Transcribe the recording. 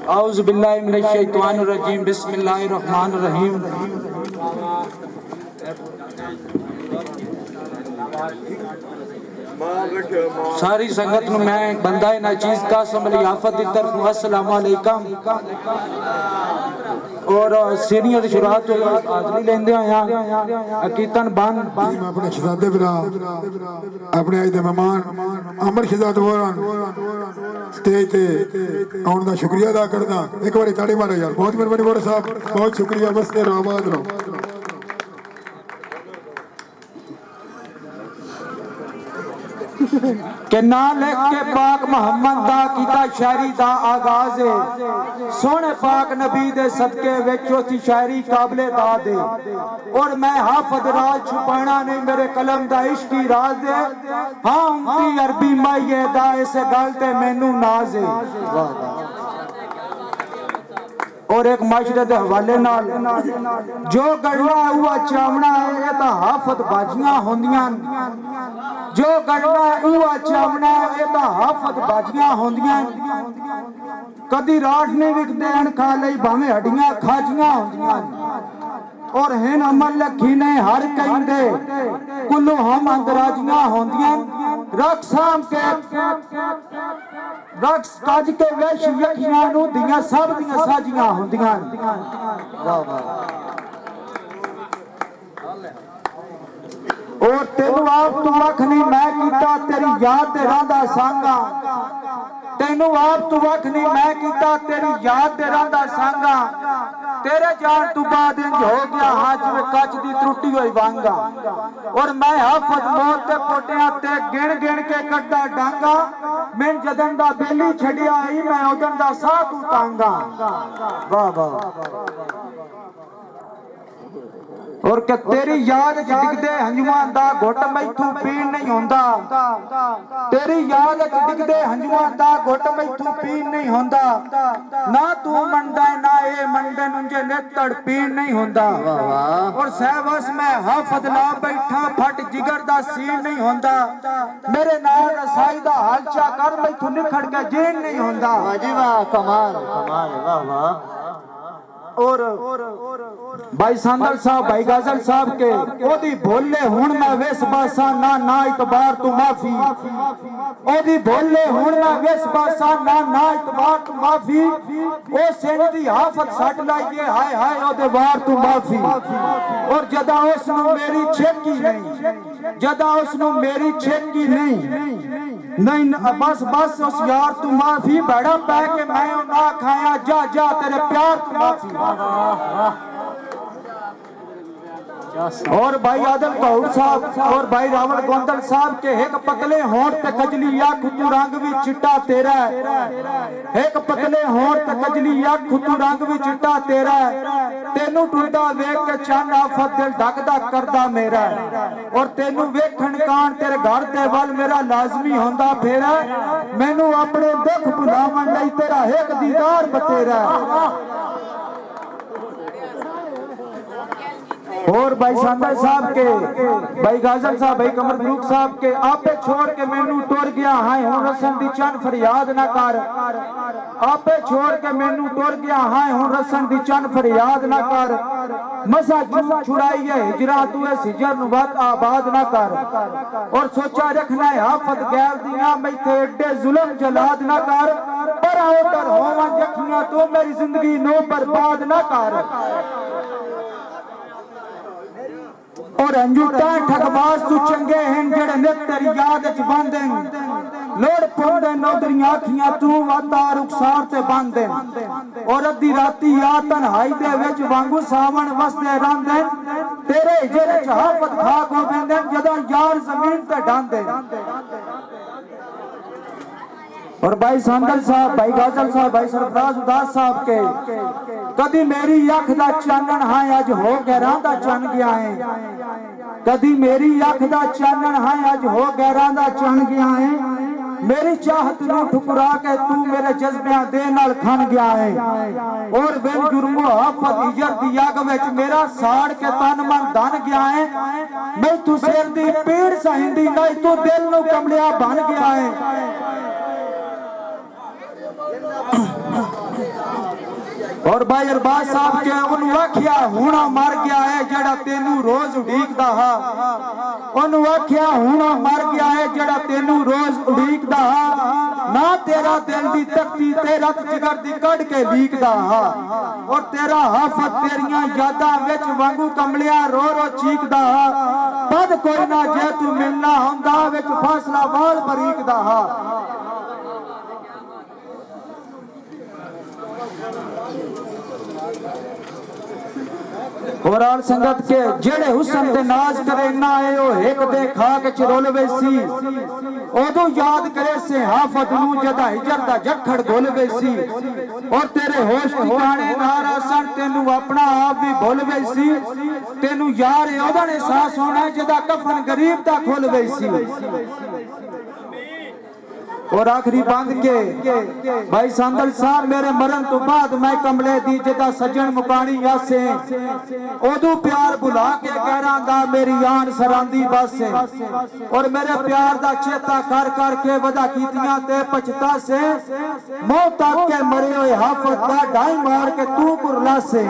औज़ु बिल्लाहि मिनश शैतानिर रजीम बिस्मिल्लाहिर रहमानिर रहीम। सारी संगत में मैं बंदा नाचीज का समली आफत की तरफ अस्सलाम वालेकुम और सीनियर शुरात हाज़री लेंदे आया अकीतन बन अपने शहजादे बिना अपने आज दे मेहमान अमर शहजाद होरन स्टेज ते आउण दा शुक्रिया अदा करदा। एक बारी ताड़ी मारो यार, बहुत मेहरबानी बोर साहब, बहुत शुक्रिया। बस ते आबाद रहो। के ना लिख के पाक मोहम्मद दा कीता शायरी दा आगाज है। सोने पाक नबी दे सदके विच उसी शायरी काबिले दाद है और मैं हाफिज राज छुपाना नहीं मेरे कलम दा इश्की राज है। हाँ उनकी अरबी माइये दा इस गल ते मैनू नाज है। और एक माशरे के हवाले नाल जो गढ़ना हुआ चावना है ये तो हाफत बाजियां होंदियां। जो गढ़ना हुआ चावना है ये तो हाफत बाजियां होंदियां। कदी राठ नहीं विकते हैं खा लई भावें हड्डियां खाजियां होंदियां। और हिन अमल लखी ने हर कई दे कुल्लू हम अंदराजियां होंदियां। रख साम के रक्स काज के वेश यखियां नू दियां सब दियां साजियां होंदियां। वाह वाह। और तेनू आप तू वख नहीं मैं कीता तेरी याद ते रंदा सांगा। तेनू आप तू वख नहीं मैं कीता तेरी याद ते रंदा सांगा। तेरे जान तू बाद इंज हो गया हाँ जिवें कच दी त्रुटी होई वांगा। और मैं हाफत मौत ते पोटियां ते गिण गिण के कड्डा डांगा। मैं जदन दा बेली छड़िया आई मैं उदन दा साह तू तांगा। वाह वाह। और के तेरी याद च डिगदे हंजुआं दा घुट मैथू पीण नहीं होंदा। तेरी याद च डिगदे हंजुआं दा घुट मैथू पीण नहीं होंदा। ना तू मंडा ना ए मंडे नुंजे नेतड़ पीण नहीं होंदा। और सहवस मैं हाफत ला बैठा फट जिगर दा सीन नहीं होंदा। मेरे नाल रसाई दा हालचा कर मैथू निखड़ के जीन नहीं होंदा। वाह जी वाह, कमाल कमाल, वाह वाह। और भाई सांदल साहब भाई गाजल साहब के ओदी भोले हुण मैं वेस बासा ना ना इतबार तू माफी। ओदी भोले हुण मैं वेस बासा ना ना इतबार तू माफी। ओ सिंध दी हाफत सट लाइए हाय हाय ओदे बार तू माफी। और जदा उसनु मेरी छेकी नहीं, जदा उसनु मेरी छेकी नहीं बस बस उस यार तू माफी। बड़ा पै के मैं ना खाया जा जा तेरे प्यार तू माफी। और भाई आदम कौर साहब और भाई रावण गोंदल साहब के एक पतले होंठ ते कजली अख तू रंग भी चिट्टा तेरा। एक पतले होंठ ते कजली अख तू रंग भी चिट्टा तेरा। तेनू टुरदा वेख के चन आफत दिल डकदा करदा मेरा। और तेनू वेखण कान तेरे घर दे वल मेरा लाजमी होंदा फेरा। मैनू अपने दुख भुलावन लई तेरा एक दीदार बतेरा। और भाई सांदल साहब के भाई गाजल साहब भाई कमर बरूक साहब के आपे छोड़ के मैनू टुर गया हाय हुण रसन दी चन फरियाद ना कर। आपे छोड़ के मैनू टुर गया हाय हुण रसन दी चन फरियाद ना कर। मसा छुड़ाई है हिजरा तू इस हिजर नू वत आबाद ना कर। और सोचा रखना है हाफत गैर दियां मैथे एडे जुल्म जलाद ना कर। पर आओ कर होवां जखियां तू मेरी जिंदगी नू बर्बाद ना कर। और अंजूटा ठगबाज तू चंगे हैं जेड़े नित तेरी याद च बांधे। लोड़ पौंदे नौदरियां अखियां तू वाता रुखसार ते बांधे। और अद्धी राती आ तन्हाई दे विच वांगू सावण वसदे रहिंदे। तेरे हिजर च हाफत खाक हो वेंदे जदों यार जमीन ते डांदे। और भाई सांदल साहब भाई गाजल साहब भाई सरफराज उदास साहब के कदी मेरी अख दा चानन हाय अज हो गैरां दा चन गया है। कदी मेरी अख दा चानन हाय अज हो गैरां दा चन गया है। मेरी चाहत नू ठुकरा के तू मेरे जज्बियां दे नाल खन गया है और बिन जुर्मो आफत इज्जत दी अग विच मेरा साड़ के तन मन धन गया है। मैं तू सिर दी पीड़ सहिंदी नहीं तू दिल नू कमलिया बन गया है। और भाई अरबाज साहब के उन्होंने आख्या हुणा मर गया है जड़ा तेनू रोज उड़ीकदा हा। उन्होंने आख्या हुणा मर गया है जड़ा तेनू रोज उड़ीकदा हा। ना तेरा दिल दी तख्ती तेरा जिगर दी कड़ के लीकदा हा और तेरा हाफत तेरियां यादां विच वांगू कमलिया रो रो चीकदा हा। पद कोई ना जे तू मिलना हुंदा विच फासला वाल बरीकदा हा। और आल संगत के जेड़े हुस्न ते नाज करे ना आए ओ एक दे खाक च रोलवे सी ओदू याद करे से हाफत नू जदा हिजर दा जखड़ गोलवे सी और तेरे होश ठिकाने ना रसन तेनू अपना आप भी भूलवे सी। तेनू यार ओदा एहसास होना जदा कफन गरीब दा खोलवे सी। और आखिरी बंद के भाई सांदल साहब मेरे मरण तो बाद मैं कमले दी जदा सज्जन मुकानी आसे ओदू प्यार बुला के कहरांदा मेरी आन सरांदी बस और मेरे प्यार दा चेता कर कर के वदा कीतियां ते पछता से मौत तक के मरे हुए हाफत दा ढाई मार के तू कुरला से।